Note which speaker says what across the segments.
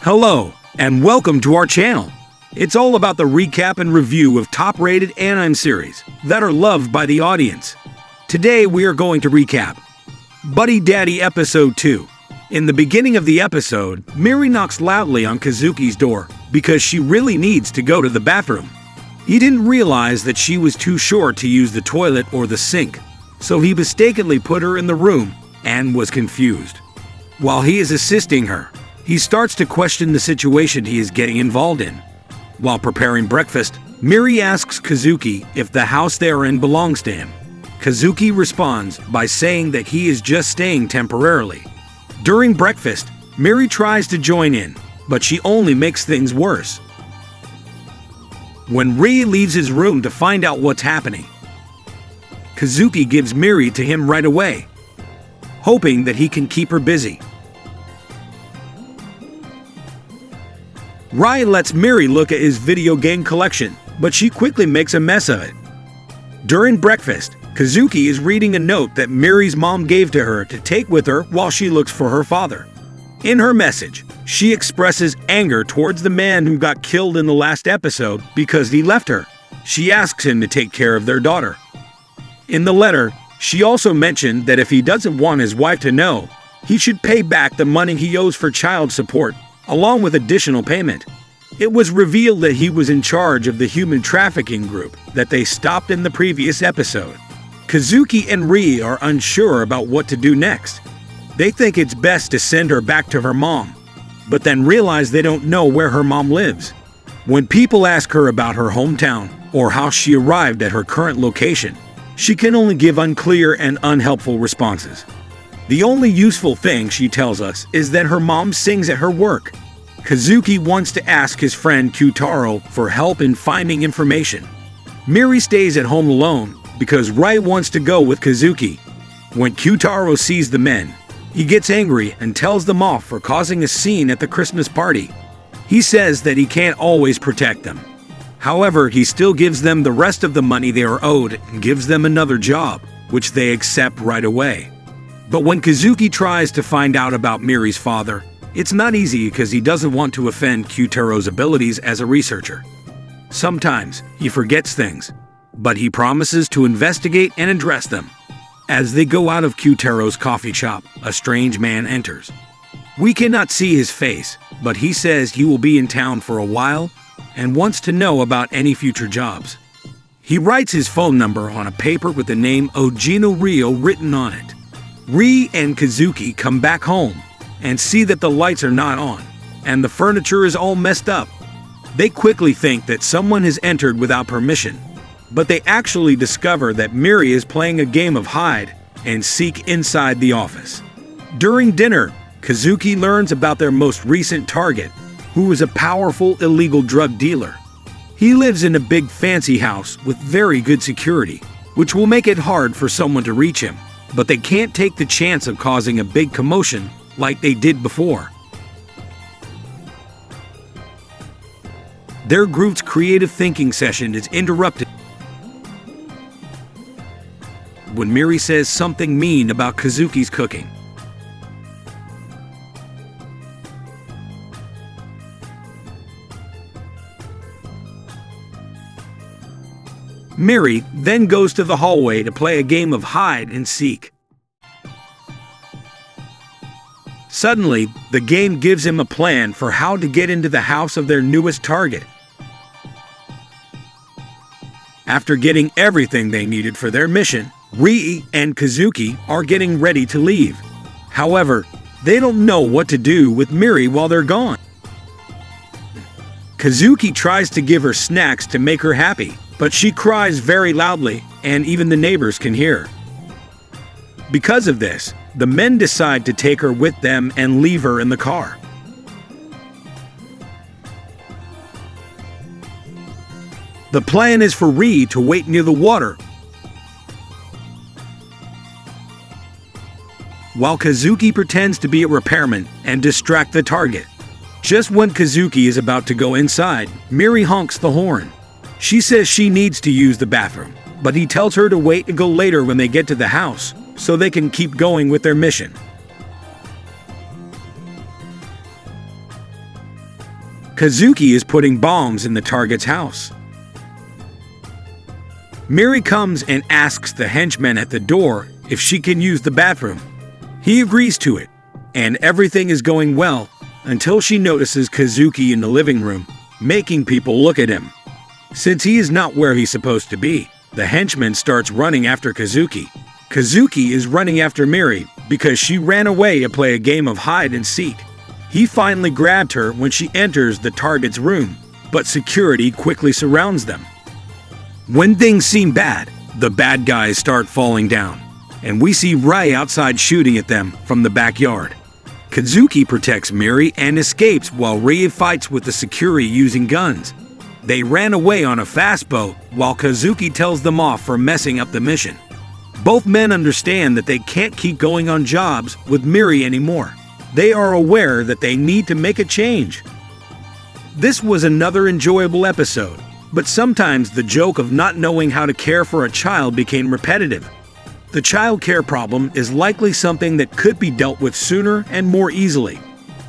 Speaker 1: Hello, and welcome to our channel. It's all about the recap and review of top-rated anime series that are loved by the audience. Today we are going to recap Buddy Daddy Episode 2. In the beginning of the episode, Miri knocks loudly on Kazuki's door because she really needs to go to the bathroom. He didn't realize that she was too short to use the toilet or the sink, so he mistakenly put her in the room and was confused. While he is assisting her, he starts to question the situation he is getting involved in. While preparing breakfast, Miri asks Kazuki if the house they are in belongs to him. Kazuki responds by saying that he is just staying temporarily. During breakfast, Miri tries to join in, but she only makes things worse. When Ri leaves his room to find out what's happening, Kazuki gives Miri to him right away, hoping that he can keep her busy. Rai lets Miri look at his video game collection, but she quickly makes a mess of it. During breakfast, Kazuki is reading a note that Miri's mom gave to her to take with her while she looks for her father. In her message, she expresses anger towards the man who got killed in the last episode because he left her. She asks him to take care of their daughter. In the letter, she also mentioned that if he doesn't want his wife to know, he should pay back the money he owes for child support, along with additional payment. It was revealed that he was in charge of the human trafficking group that they stopped in the previous episode. Kazuki and Ri are unsure about what to do next. They think it's best to send her back to her mom, but then realize they don't know where her mom lives. When people ask her about her hometown or how she arrived at her current location, she can only give unclear and unhelpful responses. The only useful thing she tells us is that her mom sings at her work. Kazuki wants to ask his friend Kyotaro for help in finding information. Miri stays at home alone because Rai wants to go with Kazuki. When Kyotaro sees the men, he gets angry and tells them off for causing a scene at the Christmas party. He says that he can't always protect them. However, he still gives them the rest of the money they are owed and gives them another job, which they accept right away. But when Kazuki tries to find out about Miri's father, it's not easy because he doesn't want to offend Kyotaro's abilities as a researcher. Sometimes he forgets things, but he promises to investigate and address them. As they go out of Kyotaro's coffee shop, a strange man enters. We cannot see his face, but he says he will be in town for a while and wants to know about any future jobs. He writes his phone number on a paper with the name Ojino Rio written on it. Ri and Kazuki come back home and see that the lights are not on, and the furniture is all messed up. They quickly think that someone has entered without permission, but they actually discover that Miri is playing a game of hide and seek inside the office. During dinner, Kazuki learns about their most recent target, who is a powerful illegal drug dealer. He lives in a big fancy house with very good security, which will make it hard for someone to reach him, but they can't take the chance of causing a big commotion like they did before. Their group's creative thinking session is interrupted when Miri says something mean about Kazuki's cooking. Miri then goes to the hallway to play a game of hide and seek. Suddenly, the game gives him a plan for how to get into the house of their newest target. After getting everything they needed for their mission, Ri and Kazuki are getting ready to leave. However, they don't know what to do with Miri while they're gone. Kazuki tries to give her snacks to make her happy, but she cries very loudly, and even the neighbors can hear. Because of this, the men decide to take her with them and leave her in the car. The plan is for Ri to wait near the water, while Kazuki pretends to be a repairman and distract the target. Just when Kazuki is about to go inside, Miri honks the horn. She says she needs to use the bathroom, but he tells her to wait and go later when they get to the house, so they can keep going with their mission. Kazukii is putting bombs in the target's house. Miri comes and asks the henchman at the door if she can use the bathroom. He agrees to it, and everything is going well until she notices Kazukii in the living room, making people look at him. Since he is not where he's supposed to be, the henchman starts running after Kazukii. Kazukii is running after Miri because she ran away to play a game of hide and seek. He finally grabbed her when she enters the target's room, but security quickly surrounds them. When things seem bad, the bad guys start falling down, and we see Rai outside shooting at them from the backyard. Kazukii protects Miri and escapes while Rai fights with the security using guns. They ran away on a fast boat while Kazukii tells them off for messing up the mission. Both men understand that they can't keep going on jobs with Miri anymore. They are aware that they need to make a change. This was another enjoyable episode, but sometimes the joke of not knowing how to care for a child became repetitive. The child care problem is likely something that could be dealt with sooner and more easily.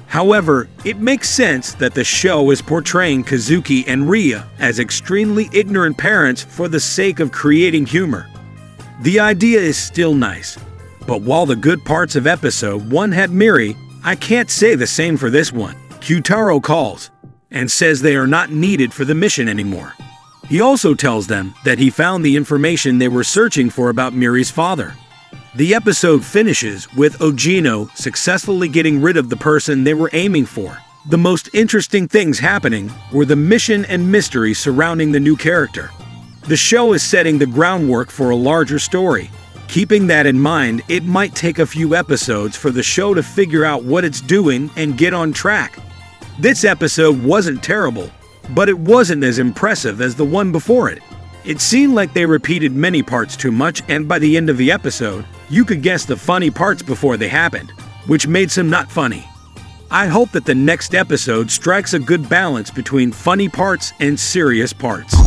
Speaker 1: However, it makes sense that the show is portraying Kazukii and Ria as extremely ignorant parents for the sake of creating humor. The idea is still nice, but while the good parts of episode 1 had Miri, I can't say the same for this one. Kyutaro calls and says they are not needed for the mission anymore. He also tells them that he found the information they were searching for about Miri's father. The episode finishes with Ojino successfully getting rid of the person they were aiming for. The most interesting things happening were the mission and mystery surrounding the new character. The show is setting the groundwork for a larger story. Keeping that in mind, it might take a few episodes for the show to figure out what it's doing and get on track. This episode wasn't terrible, but it wasn't as impressive as the one before it. It seemed like they repeated many parts too much, and by the end of the episode, you could guess the funny parts before they happened, which made some not funny. I hope that the next episode strikes a good balance between funny parts and serious parts.